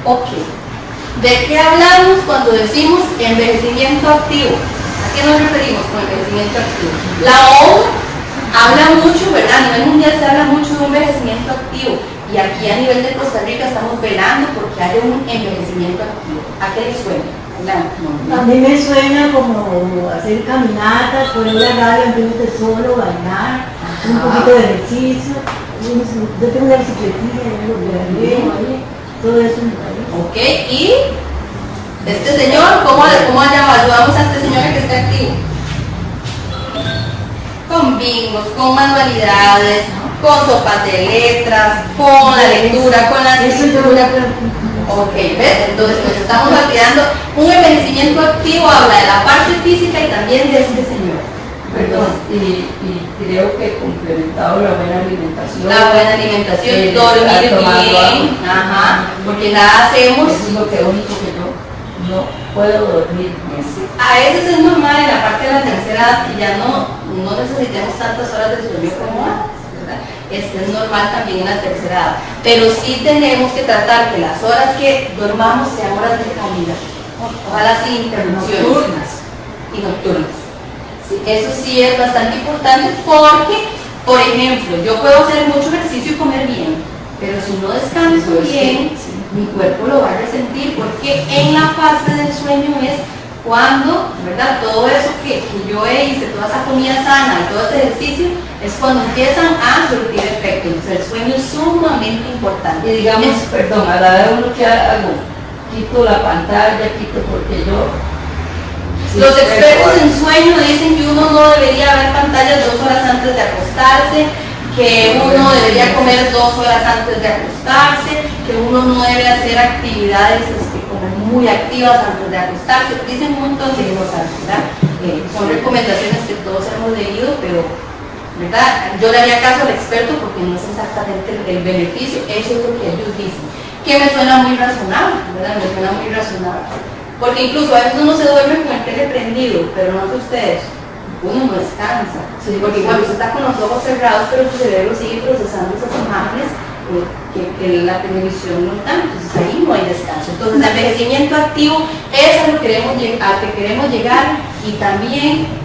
Ok. ¿De qué hablamos cuando decimos envejecimiento activo? ¿A qué nos referimos con envejecimiento activo? La ONU habla mucho, ¿verdad? A nivel mundial se habla mucho de un envejecimiento activo. Y aquí a nivel de Costa Rica estamos velando porque haya un envejecimiento activo. ¿A qué les suena? A mí me suena como hacer caminatas, poner la radio en vez de solo, bailar, un poquito de ejercicio. Yo tengo una bicicletilla, todo eso me parece. Ok, y este señor, ¿cómo ayudamos a este señor a que esté activo? Con bingos, con manualidades, con sopas de letras, con la lectura, con la escritura. Ok, ¿ves? Entonces nos estamos olvidando. Un envejecimiento activo habla de la parte física y también de este señor. Perdón, y creo que complementado la buena alimentación. La buena alimentación, dormir bien, ajá, porque nada hacemos. Eso es lo que único que yo no puedo dormir bien. A veces es normal en la parte de la tercera edad que ya no necesitemos tantas horas de sueño como antes, ¿verdad? Es normal también en la tercera edad, pero sí tenemos que tratar que las horas que dormamos sean horas de calidad, ojalá sin interrupciones Nocturnas. y nocturnas. Sí, eso sí es bastante importante porque, por ejemplo, yo puedo hacer mucho ejercicio y comer bien, pero si no descanso bien, mi cuerpo lo va a resentir porque en la fase del sueño es cuando, ¿verdad? Todo eso que yo hice, toda esa comida sana y todo ese ejercicio, es cuando empiezan a surtir efecto. Entonces el sueño es sumamente importante. Y digamos, perdón, a la hora uno que hago, quito la pantalla, quito porque yo... Los expertos en sueño dicen que uno no debería ver pantallas 2 horas antes de acostarse, que uno debería comer 2 horas antes de acostarse, que uno no debe hacer actividades como muy activas antes de acostarse. Dicen un montón de cosas, ¿verdad? Son recomendaciones que todos hemos leído, pero ¿verdad? Yo le haría caso al experto porque no es exactamente el beneficio, eso es lo que ellos dicen. Que me suena muy razonable, ¿verdad? Me suena muy razonable. Porque incluso a veces uno se duerme con el tele prendido, pero no sé ustedes, uno no descansa. Sí, porque cuando usted está con los ojos cerrados, pero tu cerebro sigue procesando esas imágenes que la televisión no da, entonces ahí no hay descanso. Entonces el envejecimiento activo es a lo que queremos llegar y también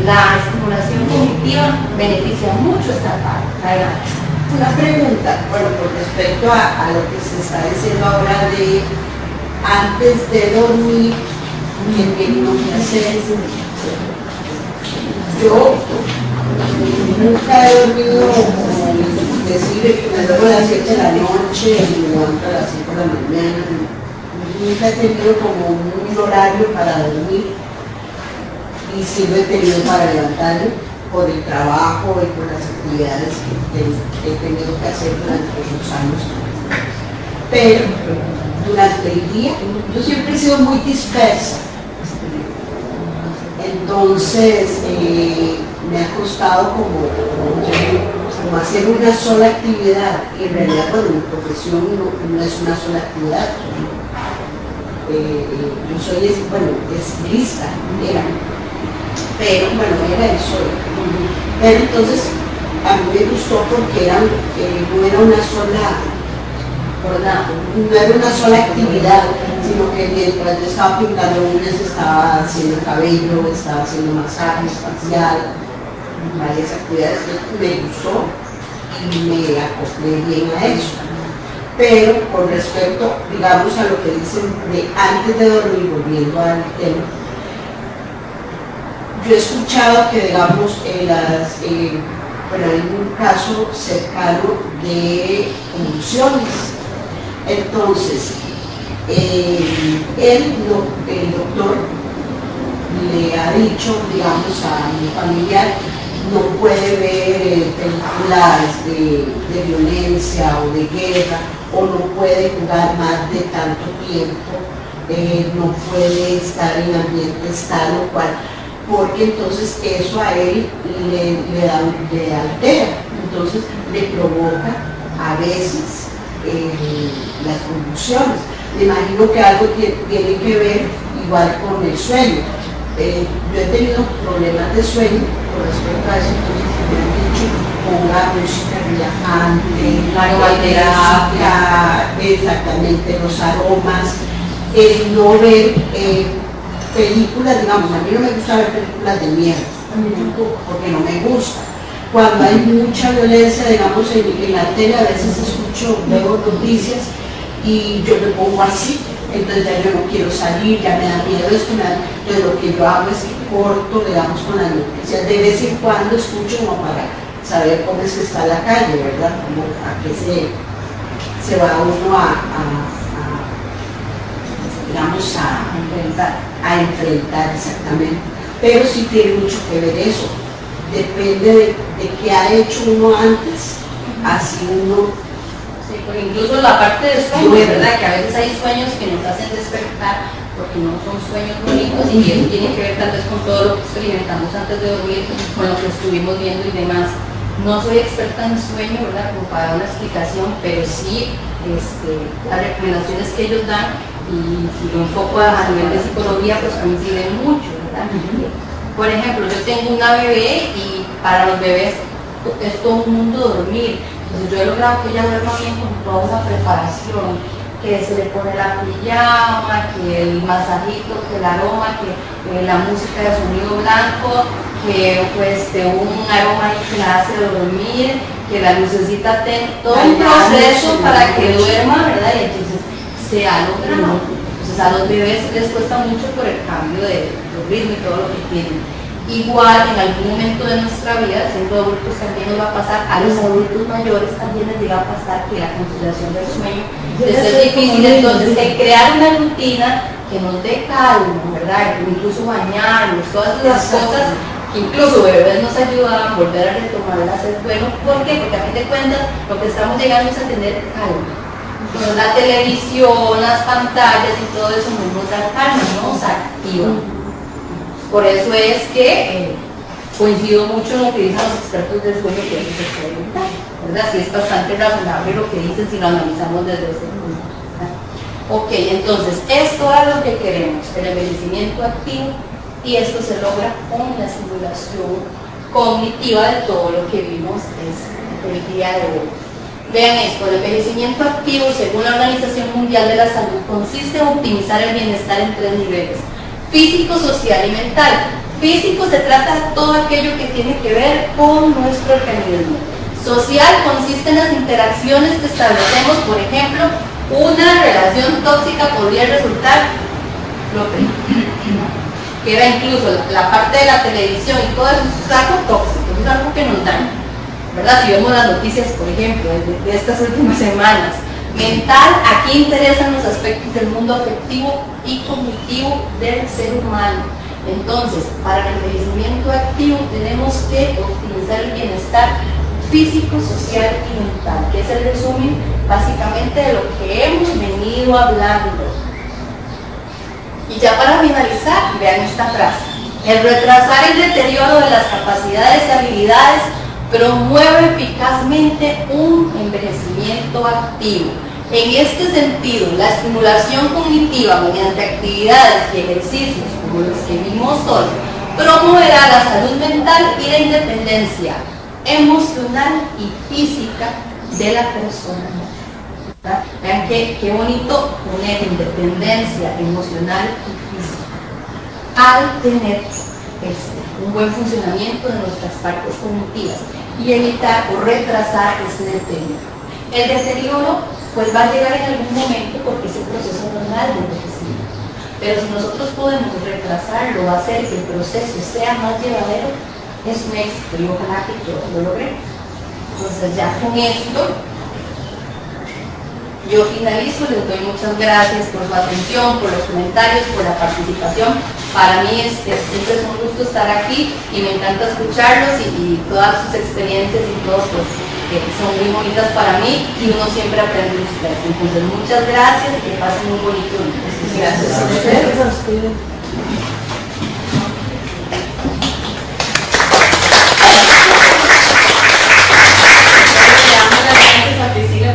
la estimulación cognitiva beneficia mucho esta parte. Adelante. Una pregunta, bueno, con respecto a lo que se está diciendo ahora de antes de dormir, ¿qué tengo que hacer? Yo nunca he dormido, como decir, me duermo a las 7 de la noche y me levanto a las 5 de la mañana. Nunca he tenido como un horario para dormir y sí lo he tenido para levantarme por el trabajo y por las actividades que he tenido que hacer durante los años. Pero durante el día, yo siempre he sido muy dispersa. Entonces, me ha costado como hacer una sola actividad. Y en realidad, bueno, mi profesión no es una sola actividad. Yo soy, estilista, pero bueno, era eso. Pero entonces, a mí me gustó porque no era una sola actividad, sino que mientras yo estaba pintando uñas, estaba haciendo cabello, estaba haciendo masaje facial, varias actividades que me gustó y me acoplé bien a eso. Pero con respecto, digamos, a lo que dicen de antes de dormir, volviendo al tema, yo he escuchado que, digamos, hay un caso cercano de convulsiones. Entonces, el doctor le ha dicho, digamos, a mi familiar, no puede ver películas de violencia o de guerra, o no puede jugar más de tanto tiempo, no puede estar en ambientes tal o cual, porque entonces eso a él le altera, entonces le provoca a veces las convulsiones. Me imagino que algo tiene que ver igual con el sueño. Yo he tenido problemas de sueño con respecto a eso, entonces me han dicho ponga música relajante, la aromaterapia, exactamente los aromas, el no ver películas, digamos, a mí no me gusta ver películas de miedo, porque no me gusta. Cuando hay mucha violencia, digamos, en la tele, a veces escucho, veo noticias y yo me pongo así, entonces ya yo no quiero salir, ya me da miedo esto, entonces lo que yo hago es que corto, digamos, con las noticias, de vez en cuando escucho como para saber cómo es que está la calle, ¿verdad? Como a qué se va uno digamos, a enfrentar exactamente. Pero sí tiene mucho que ver eso. Depende de qué ha hecho uno antes, así uno... Sí, porque incluso la parte de sueños, ¿verdad? Que a veces hay sueños que nos hacen despertar porque no son sueños bonitos y eso tiene que ver tal vez con todo lo que experimentamos antes de dormir, con lo que estuvimos viendo y demás. No soy experta en sueño, ¿verdad? Como para dar una explicación, pero sí las recomendaciones que ellos dan, y si lo enfoco a nivel de psicología, pues coinciden mucho, ¿verdad? Por ejemplo, yo tengo una bebé y para los bebés es todo un mundo dormir. Entonces yo he logrado que ella duerma bien con toda una preparación, que se le pone la pijama, que el masajito, que el aroma, que la música de sonido blanco, que pues de un aroma que la hace dormir, que la lucecita todo un proceso para que duerma, ¿verdad? Y entonces se ha logrado. Entonces a los bebés les cuesta mucho por el cambio de ritmo y todo lo que tienen. Igual en algún momento de nuestra vida, siendo adultos también nos va a pasar, a los adultos mayores también les llega a pasar que la conciliación del sueño es difícil, entonces el crear una rutina que nos dé calma, ¿verdad? Incluso bañarnos, todas esas cosas que incluso bebés nos ayudan a volver a retomarlas es bueno. ¿Por qué? Porque a fin de cuentas lo que estamos llegando es a tener calma. Entonces la televisión, las pantallas y todo eso no nos da calma, no nos activa. Por eso es que coincido mucho en lo que dicen los expertos del sueño, que es experimental, ¿verdad? Sí es bastante razonable lo que dicen si lo analizamos desde ese punto. Ok, entonces esto es lo que queremos, el envejecimiento activo, y esto se logra con la estimulación cognitiva de todo lo que vimos el día de hoy. Vean esto, el envejecimiento activo, según la Organización Mundial de la Salud, consiste en optimizar el bienestar en 3 niveles: físico, social y mental. Físico se trata de todo aquello que tiene que ver con nuestro organismo. Social consiste en las interacciones que establecemos, por ejemplo, una relación tóxica podría resultar lo primero, que era incluso la parte de la televisión y todo eso, es algo tóxico, es algo que nos daña, ¿verdad? Si vemos las noticias, por ejemplo, de estas últimas semanas. Mental, aquí interesan los aspectos del mundo afectivo y cognitivo del ser humano. Entonces, para el envejecimiento activo tenemos que optimizar el bienestar físico, social y mental, que es el resumen básicamente de lo que hemos venido hablando. Y ya para finalizar, vean esta frase: el retrasar el deterioro de las capacidades y habilidades promueve eficazmente un envejecimiento activo. En este sentido, la estimulación cognitiva mediante actividades y ejercicios como los que vimos hoy promoverá la salud mental y la independencia emocional y física de la persona. ¿Verdad? Vean qué bonito poner independencia emocional y física al tener un buen funcionamiento de nuestras partes cognitivas y evitar o retrasar ese deterioro. El deterioro pues va a llegar en algún momento porque es un proceso normal de envejecimiento, pero si nosotros podemos retrasarlo, hacer que el proceso sea más llevadero, es un éxito y ojalá que todos lo logremos. Entonces ya con esto yo finalizo, les doy muchas gracias por su atención, por los comentarios, por la participación. Para mí siempre es un gusto estar aquí y me encanta escucharlos y todas sus experiencias y todo pues, son muy bonitas para mí y uno siempre aprende de ustedes. Entonces muchas gracias y que pasen un bonito día. Gracias a ustedes.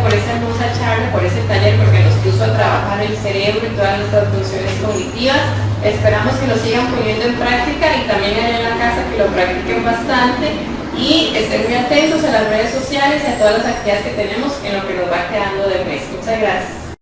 Por esa hermosa charla, por ese taller, porque nos puso a trabajar el cerebro y todas nuestras funciones cognitivas. Esperamos que lo sigan poniendo en práctica y también en la casa que lo practiquen bastante y estén muy atentos a las redes sociales y a todas las actividades que tenemos en lo que nos va quedando del mes. Muchas gracias.